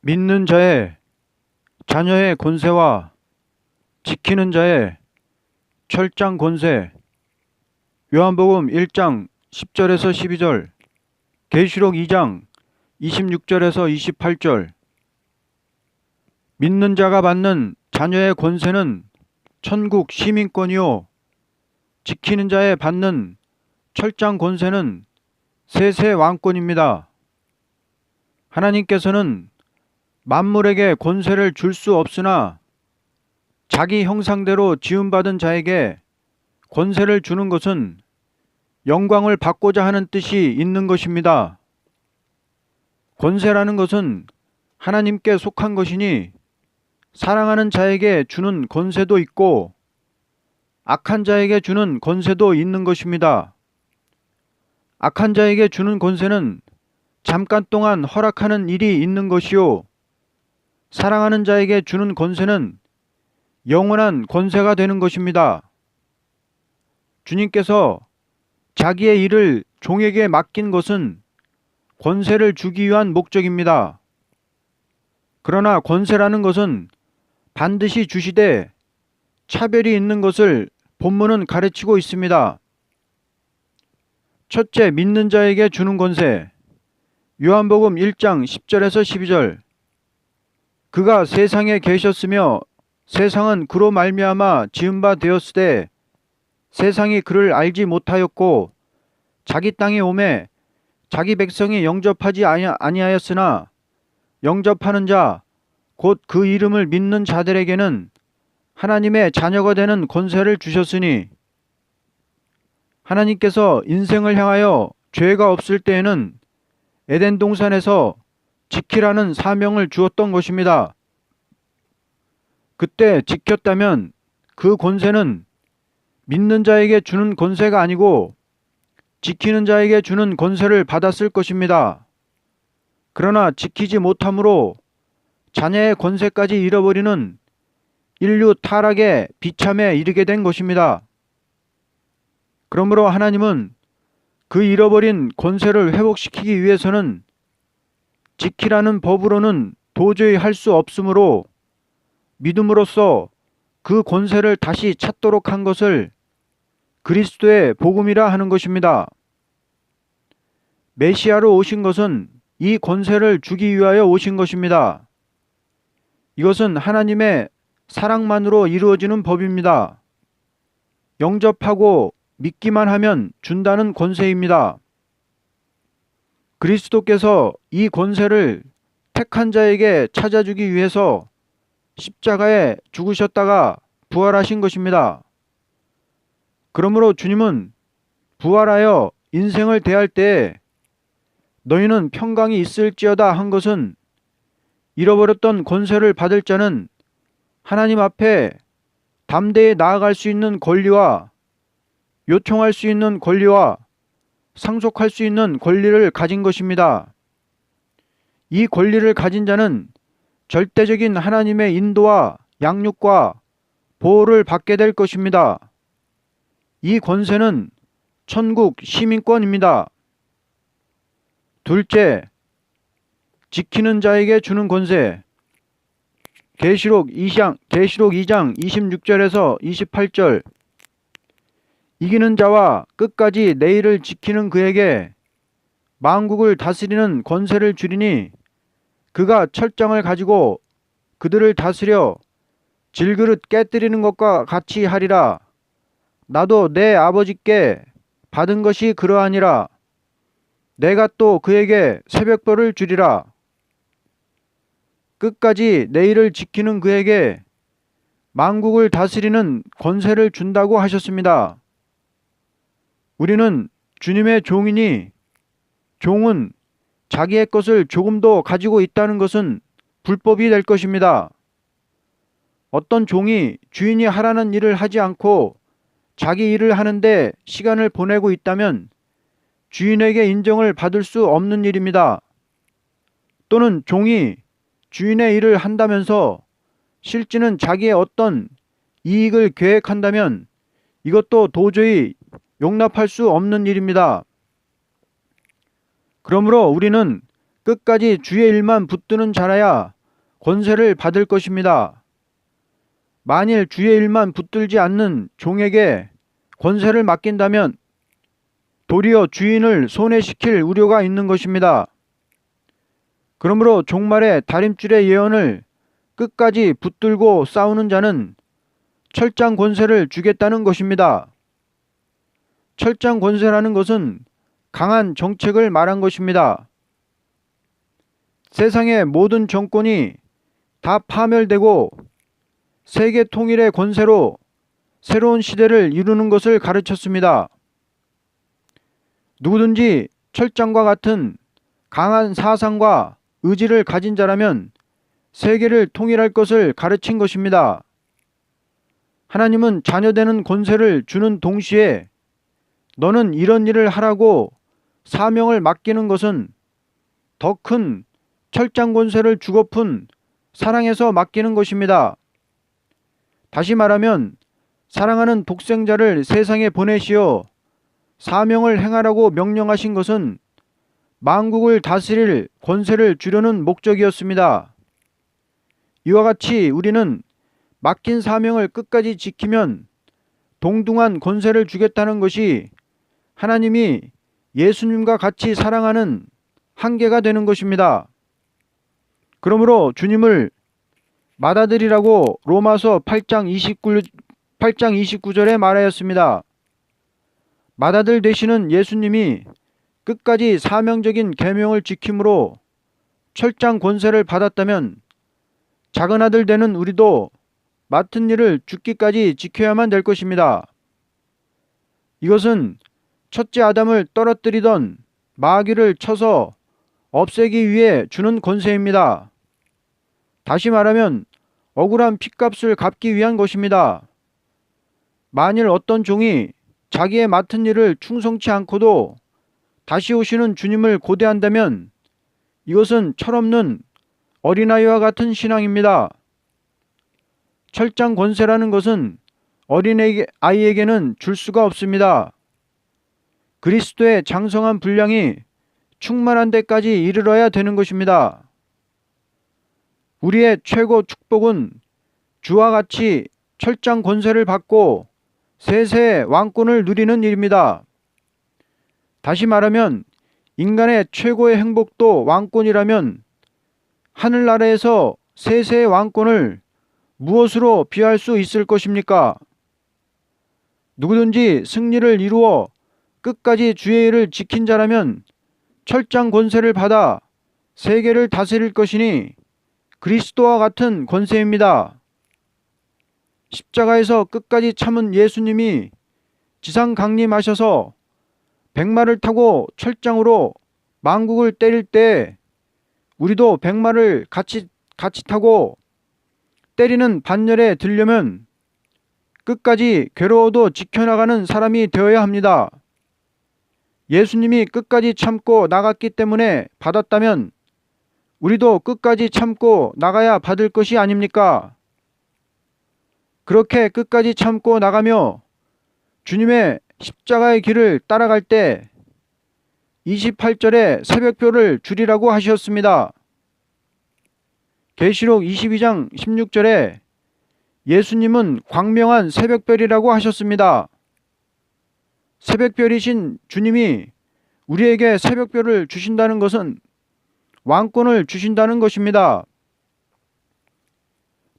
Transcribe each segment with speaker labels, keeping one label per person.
Speaker 1: 믿는 자의 자녀의 권세와 지키는 자의 철장 권세. 요한복음 1장 10절에서 12절, 계시록 2장 26절에서 28절. 믿는 자가 받는 자녀의 권세는 천국 시민권이요, 지키는 자의 받는 철장 권세는 세세 왕권입니다. 하나님께서는 만물에게 권세를 줄 수 없으나 자기 형상대로 지음받은 자에게 권세를 주는 것은 영광을 받고자 하는 뜻이 있는 것입니다. 권세라는 것은 하나님께 속한 것이니 사랑하는 자에게 주는 권세도 있고 악한 자에게 주는 권세도 있는 것입니다. 악한 자에게 주는 권세는 잠깐 동안 허락하는 일이 있는 것이요, 사랑하는 자에게 주는 권세는 영원한 권세가 되는 것입니다. 주님께서 자기의 일을 종에게 맡긴 것은 권세를 주기 위한 목적입니다. 그러나 권세라는 것은 반드시 주시되 차별이 있는 것을 본문은 가르치고 있습니다. 첫째, 믿는 자에게 주는 권세. 요한복음 1장 10절에서 12절. 그가 세상에 계셨으며 세상은 그로 말미암아 지은 바 되었으되 세상이 그를 알지 못하였고 자기 땅에 오매 자기 백성이 영접하지 아니하였으나 영접하는 자 곧 그 이름을 믿는 자들에게는 하나님의 자녀가 되는 권세를 주셨으니, 하나님께서 인생을 향하여 죄가 없을 때에는 에덴 동산에서 지키라는 사명을 주었던 것입니다. 그때 지켰다면 그 권세는 믿는 자에게 주는 권세가 아니고 지키는 자에게 주는 권세를 받았을 것입니다. 그러나 지키지 못함으로 자녀의 권세까지 잃어버리는 인류 타락의 비참에 이르게 된 것입니다. 그러므로 하나님은 그 잃어버린 권세를 회복시키기 위해서는 지키라는 법으로는 도저히 할 수 없으므로 믿음으로써 그 권세를 다시 찾도록 한 것을 그리스도의 복음이라 하는 것입니다. 메시아로 오신 것은 이 권세를 주기 위하여 오신 것입니다. 이것은 하나님의 사랑만으로 이루어지는 법입니다. 영접하고 믿기만 하면 준다는 권세입니다. 그리스도께서 이 권세를 택한 자에게 찾아주기 위해서 십자가에 죽으셨다가 부활하신 것입니다. 그러므로 주님은 부활하여 인생을 대할 때에 너희는 평강이 있을지어다 한 것은 잃어버렸던 권세를 받을 자는 하나님 앞에 담대히 나아갈 수 있는 권리와 요청할 수 있는 권리와 상속할 수 있는 권리를 가진 것입니다. 이 권리를 가진 자는 절대적인 하나님의 인도와 양육과 보호를 받게 될 것입니다. 이 권세는 천국 시민권입니다. 둘째, 지키는 자에게 주는 권세. 계시록 2장 26절에서 28절. 이기는 자와 끝까지 내 일을 지키는 그에게 만국을 다스리는 권세를 주리니 그가 철장을 가지고 그들을 다스려 질그릇 깨뜨리는 것과 같이 하리라. 나도 내 아버지께 받은 것이 그러하니라. 내가 또 그에게 새벽벌을 주리라. 끝까지 내 일을 지키는 그에게 만국을 다스리는 권세를 준다고 하셨습니다. 우리는 주님의 종이니 종은 자기의 것을 조금도 가지고 있다는 것은 불법이 될 것입니다. 어떤 종이 주인이 하라는 일을 하지 않고 자기 일을 하는데 시간을 보내고 있다면 주인에게 인정을 받을 수 없는 일입니다. 또는 종이 주인의 일을 한다면서 실제는 자기의 어떤 이익을 계획한다면 이것도 도저히 용납할 수 없는 일입니다. 그러므로 우리는 끝까지 주의 일만 붙드는 자라야 권세를 받을 것입니다. 만일 주의 일만 붙들지 않는 종에게 권세를 맡긴다면 도리어 주인을 손해시킬 우려가 있는 것입니다. 그러므로 종말의 다림줄의 예언을 끝까지 붙들고 싸우는 자는 철장 권세를 주겠다는 것입니다. 철장 권세라는 것은 강한 정책을 말한 것입니다. 세상의 모든 정권이 다 파멸되고 세계 통일의 권세로 새로운 시대를 이루는 것을 가르쳤습니다. 누구든지 철장과 같은 강한 사상과 의지를 가진 자라면 세계를 통일할 것을 가르친 것입니다. 하나님은 자녀되는 권세를 주는 동시에 너는 이런 일을 하라고 사명을 맡기는 것은 더 큰 철장 권세를 주고픈 사랑에서 맡기는 것입니다. 다시 말하면 사랑하는 독생자를 세상에 보내시어 사명을 행하라고 명령하신 것은 만국을 다스릴 권세를 주려는 목적이었습니다. 이와 같이 우리는 맡긴 사명을 끝까지 지키면 동등한 권세를 주겠다는 것이 하나님이 예수님과 같이 사랑하는 한계가 되는 것입니다. 그러므로 주님을 맏아들이라고 로마서 8장 29절에 말하였습니다. 맏아들 되시는 예수님이 끝까지 사명적인 계명을 지킴으로 철장 권세를 받았다면 작은 아들 되는 우리도 맡은 일을 죽기까지 지켜야만 될 것입니다. 이것은 첫째 아담을 떨어뜨리던 마귀를 쳐서 없애기 위해 주는 권세입니다. 다시 말하면 억울한 핏값을 갚기 위한 것입니다. 만일 어떤 종이 자기의 맡은 일을 충성치 않고도 다시 오시는 주님을 고대한다면 이것은 철없는 어린아이와 같은 신앙입니다. 철장 권세라는 것은 어린아이에게는 줄 수가 없습니다. 그리스도의 장성한 분량이 충만한 데까지 이르러야 되는 것입니다. 우리의 최고 축복은 주와 같이 철장 권세를 받고 세세의 왕권을 누리는 일입니다. 다시 말하면 인간의 최고의 행복도 왕권이라면 하늘나라에서 세세의 왕권을 무엇으로 비할 수 있을 것입니까? 누구든지 승리를 이루어 끝까지 주의 일을 지킨 자라면 철장 권세를 받아 세계를 다스릴 것이니 그리스도와 같은 권세입니다. 십자가에서 끝까지 참은 예수님이 지상 강림하셔서 백마를 타고 철장으로 만국을 때릴 때 우리도 백마를 같이 타고 때리는 반열에 들려면 끝까지 괴로워도 지켜나가는 사람이 되어야 합니다. 예수님이 끝까지 참고 나갔기 때문에 받았다면 우리도 끝까지 참고 나가야 받을 것이 아닙니까? 그렇게 끝까지 참고 나가며 주님의 십자가의 길을 따라갈 때 28절에 새벽별을 주리라고 하셨습니다. 계시록 22장 16절에 예수님은 광명한 새벽별이라고 하셨습니다. 새벽별이신 주님이 우리에게 새벽별을 주신다는 것은 왕권을 주신다는 것입니다.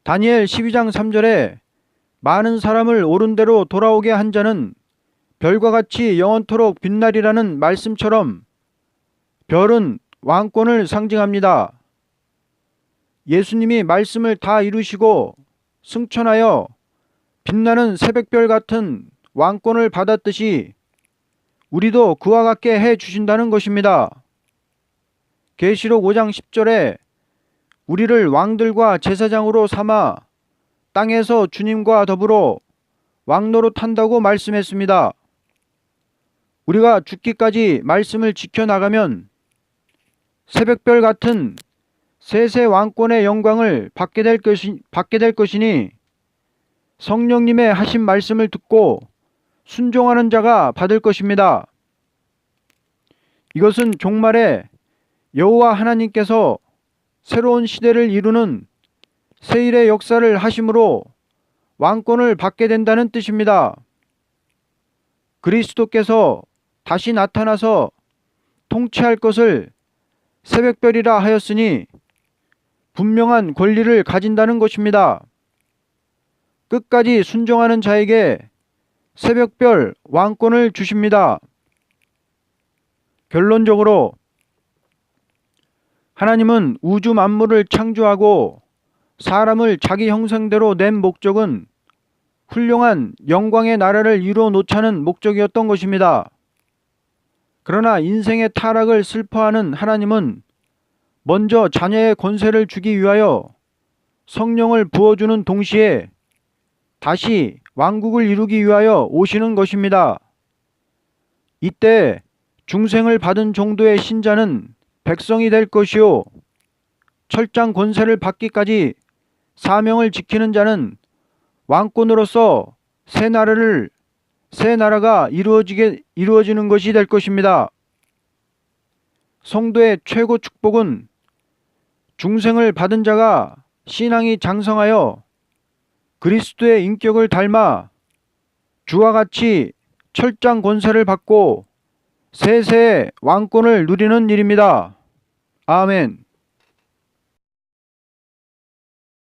Speaker 1: 다니엘 12장 3절에 많은 사람을 옳은 대로 돌아오게 한 자는 별과 같이 영원토록 빛나리라는 말씀처럼 별은 왕권을 상징합니다. 예수님이 말씀을 다 이루시고 승천하여 빛나는 새벽별 같은 왕권을 받았듯이 우리도 그와 같게 해 주신다는 것입니다. 계시록 5장 10절에 우리를 왕들과 제사장으로 삼아 땅에서 주님과 더불어 왕노릇한다고 말씀했습니다. 우리가 죽기까지 말씀을 지켜나가면 새벽별 같은 세세 왕권의 영광을 받게 될 것이니 성령님의 하신 말씀을 듣고 순종하는 자가 받을 것입니다. 이것은 종말에 여호와 하나님께서 새로운 시대를 이루는 새 일의 역사를 하심으로 왕권을 받게 된다는 뜻입니다. 그리스도께서 다시 나타나서 통치할 것을 새벽별이라 하였으니 분명한 권리를 가진다는 것입니다. 끝까지 순종하는 자에게 새벽별 왕권을 주십니다. 결론적으로 하나님은 우주 만물을 창조하고 사람을 자기 형상대로 낸 목적은 훌륭한 영광의 나라를 이루어 놓자는 목적이었던 것입니다. 그러나 인생의 타락을 슬퍼하는 하나님은 먼저 자녀의 권세를 주기 위하여 성령을 부어주는 동시에 다시 왕국을 이루기 위하여 오시는 것입니다. 이때 중생을 받은 정도의 신자는 백성이 될 것이요 철장 권세를 받기까지 사명을 지키는 자는 왕권으로서 새 나라가 이루어지는 것이 될 것입니다. 성도의 최고 축복은 중생을 받은 자가 신앙이 장성하여 그리스도의 인격을 닮아 주와 같이 철장 권세를 받고 세세의 왕권을 누리는 일입니다. 아멘.